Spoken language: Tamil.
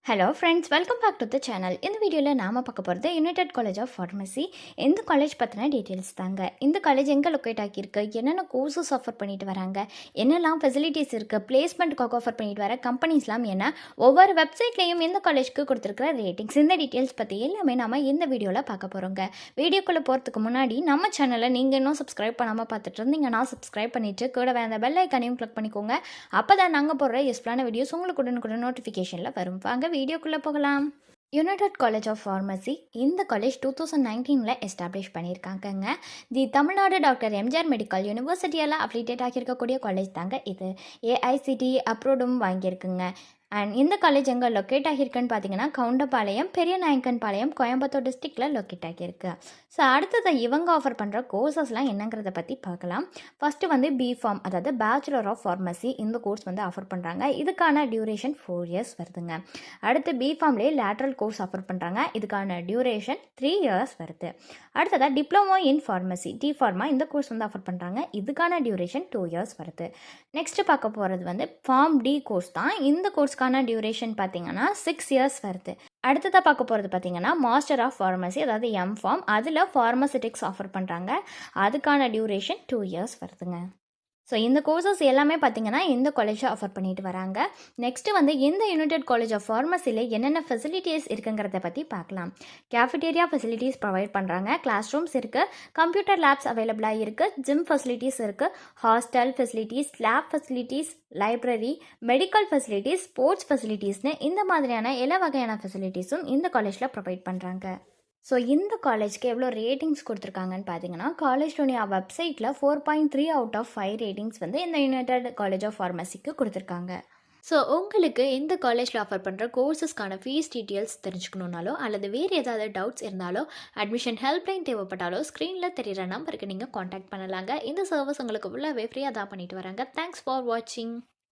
Hello friends, welcome back to the channel. இந்த வீடியோவில் நாம் பார்க்க போகிறது யுனைடெட் காலேஜ் ஆஃப் ஃபார்மசி. இந்த காலேஜ் பற்றின டீட்டெயில்ஸ் தாங்க. இந்த காலேஜ் எங்கே லொக்கேட் ஆகியிருக்கு, என்னென்ன கோர்சஸ் ஆஃபர் பண்ணிட்டு வராங்க, என்னெல்லாம் ஃபெசிலிட்டிஸ் இருக்குது, பிளேஸ்மெண்ட்டுக்காக ஆஃபர் பண்ணிட்டு வர கம்பெனிஸ்லாம் என்ன, ஒவ்வொரு வெப்சைட்லேயும் இந்த காலேஜ்க்கு கொடுத்துருக்கிற ரேட்டிங்ஸ், இந்த டீட்டெயில்ஸ் பற்றி எல்லாமே நம்ம இந்த வீடியோவில் பார்க்க போகிறோங்க. வீடியோக்குள்ளே போகிறதுக்கு முன்னாடி நம்ம சேனலை நீங்கள் இன்னும் சப்ஸ்கிரைப் பண்ணாமல் பார்த்துட்டு இருந்தீங்கன்னா சப்ஸ்கிரைப் பண்ணிவிட்டு கூட அந்த பெல் ஐக்கானையும் கிளிக் பண்ணிக்கோங்க. அப்போ தான் நாங்கள் போடுற யூஸ்ஃபுல்லான வீடியோஸ் உங்களுக்கு உடனுக்குடன் நோட்டிஃபிகேஷனில் வரும். வாங்க வீடியோக்குள்ளே போகலாம். யுனைடெட் காலேஜ் ஆஃப் ஃபார்மசி இந்த காலேஜ் 2019 எஸ்டாப்ளிஷ் பண்ணியிருக்காங்கங்க. The Tamil Nadu doctor MGR medical யூனிவர்சிட்டியால் அஃபிலியேட் ஆகியிருக்கக்கூடிய காலேஜ் தாங்க இது. ஏஐசிடி அப்ரூவ்டும் வாங்கியிருக்குங்க. அண்ட் இந்த காலேஜ் எங்கே லொக்கேட் ஆகியிருக்குன்னு பார்த்தீங்கன்னா கவுண்டபாளையம், பெரியநாயக்கன்பாளையம், கோயம்புத்தூர் டிஸ்ட்ரிக்டில் லொக்கேட் ஆகியிருக்கு. ஸோ அடுத்தது இவங்க ஆஃபர் பண்ணுற கோர்சஸ்லாம் என்னங்கிறத பற்றி பார்க்கலாம். ஃபஸ்ட்டு வந்து பிஃபார்ம், அதாவது பேச்சுலர் ஆஃப் ஃபார்மசி, இந்த கோர்ஸ் வந்து ஆஃபர் பண்ணுறாங்க. இதுக்கான டியூரேஷன் 4 years வருதுங்க. அடுத்து பிஃபார்ம்லேயே லேட்ரல் கோர்ஸ் ஆஃபர் பண்ணுறாங்க. இதுக்கான டியூரேஷன் 3 years வருது. அடுத்ததாக டிப்ளமோ இன் ஃபார்மசி, டிஃபார்மா, இந்த கோர்ஸ் வந்து ஆஃபர் பண்ணுறாங்க. இதுக்கான டியூரேஷன் 2 years வருது. நெக்ஸ்ட்டு பார்க்க போகிறது வந்து ஃபார்ம் டி கோர்ஸ் தான். இந்த கோர்ஸ்க்கான டியூரேஷன் பார்த்தீங்கன்னா 6 years வருது. அடுத்ததாக பார்க்க போகிறது பார்த்தீங்கன்னா மாஸ்டர் ஆஃப் ஃபார்மசி, அதாவது எம்ஃபார்ம், அதில் ஃபார்மசிட்டிக்ஸ் ஆஃபர் பண்ணுறாங்க. அதுக்கான டியூரேஷன் 2 years வருதுங்க. ஸோ இந்த கோர்சஸ் எல்லாமே பார்த்தீங்கன்னா இந்த காலேஜை ஆஃபர் பண்ணிட்டு வராங்க. நெக்ஸ்ட்டு வந்து இந்த யுனைடெட் காலேஜ் ஆஃப் ஃபார்மசியில் என்னென்ன ஃபெசிலிட்டிஸ் இருக்குங்கிறத பற்றி பார்க்கலாம். கேஃபிடேரியா ஃபெசிலிட்டிஸ் ப்ரொவைட் பண்ணுறாங்க. கிளாஸ் ரூம்ஸ் இருக்குது, கம்ப்யூட்டர் லேப்ஸ் அவைலபிளாக இருக்குது, ஜிம் ஃபெசிலிட்டிஸ் இருக்குது, hostel facilities, lab facilities, library, medical facilities, sports ஃபெசிலிட்டிஸ்னு இந்த மாதிரியான எல்லா வகையான ஃபெசிலிட்டிஸும் இந்த காலேஜில் ப்ரொவைட் பண்ணுறாங்க. ஸோ இந்த காலேஜ்க்கு எவ்வளோ ரேட்டிங்ஸ் கொடுத்துருக்காங்கன்னு பார்த்தீங்கன்னா காலேஜ் டோனியா வெப்சைட்டில் 4.3 out of 5 ரேட்டிங்ஸ் வந்து இந்த யுனைடெட் காலேஜ் ஆஃப் ஃபார்மசிக்கு கொடுத்துருக்காங்க. ஸோ உங்களுக்கு இந்த காலேஜில் ஆஃபர் பண்ணுற கோர்சஸ்க்கான ஃபீஸ் டீட்டெயில்ஸ் தெரிஞ்சுக்கணுன்னாலோ அல்லது வேறு ஏதாவது டவுட்ஸ் இருந்தாலோ அட்மிஷன் ஹெல்ப்லைன் தேவைப்பட்டாலோ ஸ்க்ரீனில் தெரிகிற நம்பருக்கு நீங்கள் காண்டாக்ட் பண்ணலாங்க. இந்த சர்வீஸ் உங்களுக்கு ஃபுல்லாகவே ஃப்ரீயாக தான் பண்ணிட்டு வராங்க. தேங்க்ஸ் ஃபார் வாட்சிங்.